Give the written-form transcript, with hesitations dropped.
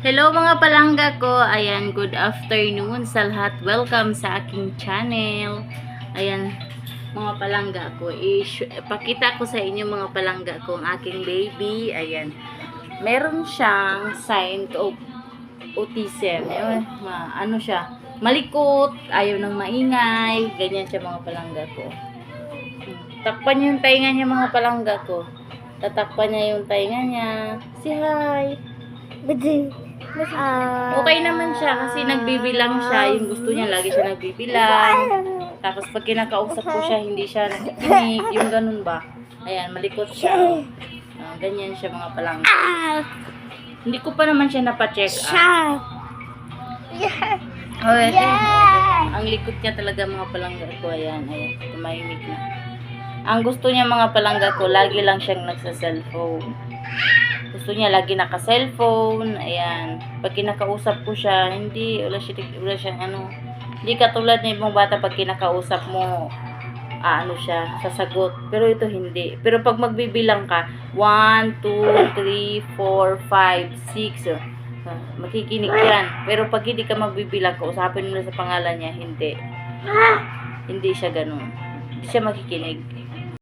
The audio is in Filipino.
Hello mga palangga ko. Ayan, good afternoon sa lahat. Welcome sa aking channel. Ayan, mga palangga ko. Pakita ko sa inyo mga palangga ko ang aking baby. Ayan, meron siyang sign of autism. Ano siya? Malikot, ayaw ng maingay. Ganyan siya mga palangga ko. Takpan niyo yung tainga niya mga palangga ko. Tatakpan niya yung tainga niya. Say hi. Okay naman siya kasi nagbibilang siya. Yung gusto niya, lagi siya nagbibilang. Tapos pag kinakausap ko siya, hindi siya nakikinig. Yung ganun ba? Ayan, malikot siya. Ganyan siya mga palangga. Hindi ko pa naman siya napacheck up. Ang likot niya talaga mga palangga ko. Ayan, tumahimik na. Ang gusto niya mga palangga ko, lagi lang siyang nagsa-cellphone. Gusto niya lagi naka-cellphone. Ayan. Pag kinakausap ko siya, wala siyang hindi katulad ng ibang bata pag kinakausap mo, siya, sasagot. Pero ito hindi. Pero pag magbibilang ka, 1, 2, 3, 4, 5, 6, makikinig yan. Pero pag hindi ka magbibilang, kausapin mo na sa pangalan niya, hindi. Hindi siya ganun. Hindi siya makikinig.